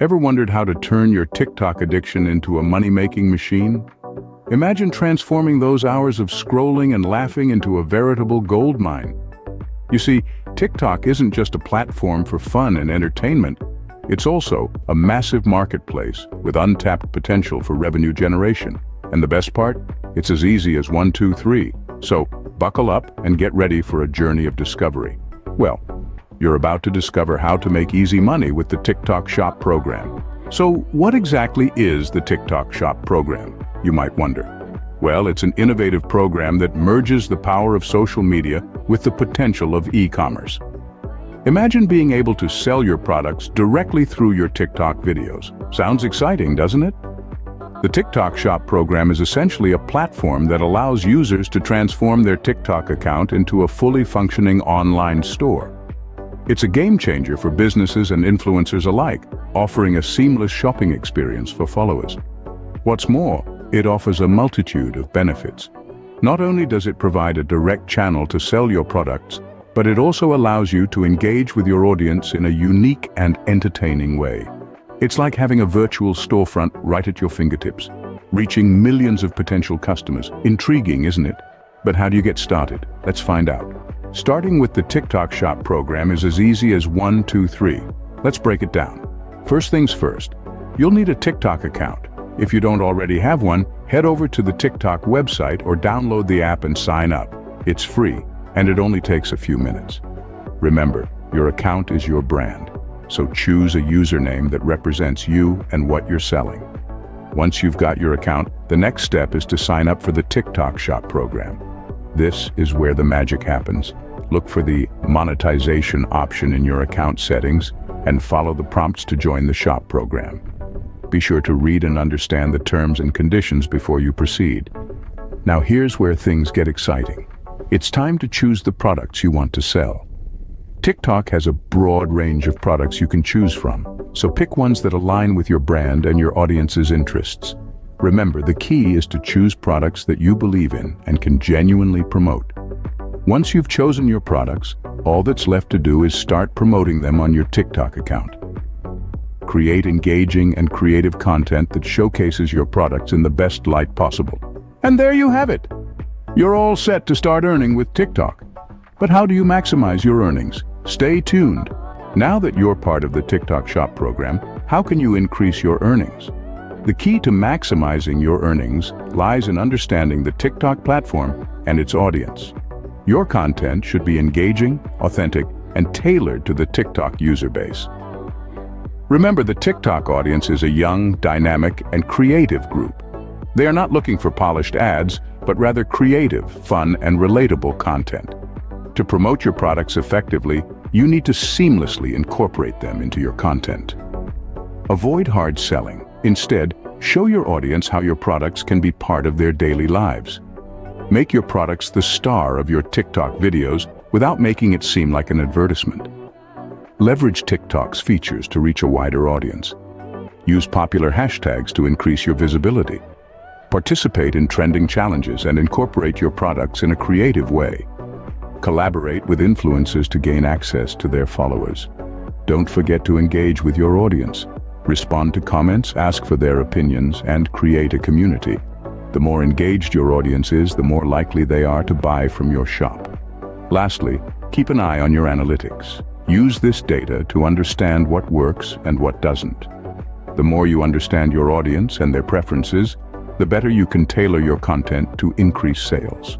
Ever wondered how to turn your TikTok addiction into a money-making machine? Imagine transforming those hours of scrolling and laughing into a veritable gold mine. You see, TikTok isn't just a platform for fun and entertainment. It's also a massive marketplace with untapped potential for revenue generation. And the best part? It's as easy as 1, 2, 3. So, buckle up and get ready for a journey of discovery. Well, you're about to discover how to make easy money with the TikTok Shop program. So, what exactly is the TikTok Shop program, you might wonder? Well, it's an innovative program that merges the power of social media with the potential of e-commerce. Imagine being able to sell your products directly through your TikTok videos. Sounds exciting, doesn't it? The TikTok Shop program is essentially a platform that allows users to transform their TikTok account into a fully functioning online store. It's a game changer for businesses and influencers alike, offering a seamless shopping experience for followers. What's more, it offers a multitude of benefits. Not only does it provide a direct channel to sell your products, but it also allows you to engage with your audience in a unique and entertaining way. It's like having a virtual storefront right at your fingertips, reaching millions of potential customers. Intriguing, isn't it? But how do you get started? Let's find out. Starting with the TikTok Shop program is as easy as 1, 2, 3. Let's break it down. First things first, you'll need a TikTok account. If you don't already have one, head over to the TikTok website or download the app and sign up. It's free, and it only takes a few minutes. Remember, your account is your brand, so choose a username that represents you and what you're selling. Once you've got your account, the next step is to sign up for the TikTok Shop program. This is where the magic happens. Look for the monetization option in your account settings and follow the prompts to join the shop program. Be sure to read and understand the terms and conditions before you proceed. Now here's where things get exciting. It's time to choose the products you want to sell. TikTok has a broad range of products you can choose from, so pick ones that align with your brand and your audience's interests. Remember, the key is to choose products that you believe in and can genuinely promote. Once you've chosen your products, all that's left to do is start promoting them on your TikTok account. Create engaging and creative content that showcases your products in the best light possible. And there you have it! You're all set to start earning with TikTok. But how do you maximize your earnings? Stay tuned. Now that you're part of the TikTok Shop program, how can you increase your earnings? The key to maximizing your earnings lies in understanding the TikTok platform and its audience. Your content should be engaging, authentic, and tailored to the TikTok user base. Remember, the TikTok audience is a young, dynamic, and creative group. They are not looking for polished ads, but rather creative, fun, and relatable content. To promote your products effectively, you need to seamlessly incorporate them into your content. Avoid hard selling. Instead, show your audience how your products can be part of their daily lives. Make your products the star of your TikTok videos without making it seem like an advertisement. Leverage TikTok's features to reach a wider audience. Use popular hashtags to increase your visibility. Participate in trending challenges and incorporate your products in a creative way. Collaborate with influencers to gain access to their followers. Don't forget to engage with your audience. Respond to comments, ask for their opinions, and create a community. The more engaged your audience is, the more likely they are to buy from your shop. Lastly, keep an eye on your analytics. Use this data to understand what works and what doesn't. The more you understand your audience and their preferences, the better you can tailor your content to increase sales.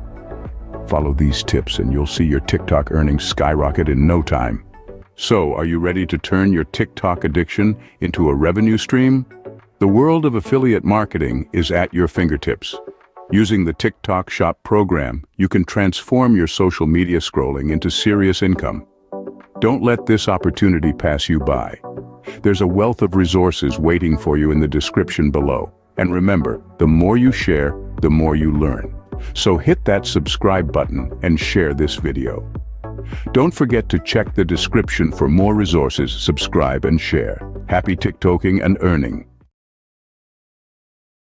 Follow these tips and you'll see your TikTok earnings skyrocket in no time. So, are you ready to turn your TikTok addiction into a revenue stream? The world of affiliate marketing is at your fingertips. Using the TikTok Shop program, you can transform your social media scrolling into serious income. Don't let this opportunity pass you by. There's a wealth of resources waiting for you in the description below. And remember, the more you share, the more you learn. So hit that subscribe button and share this video. Don't forget to check the description for more resources, subscribe and share. Happy TikToking and earning.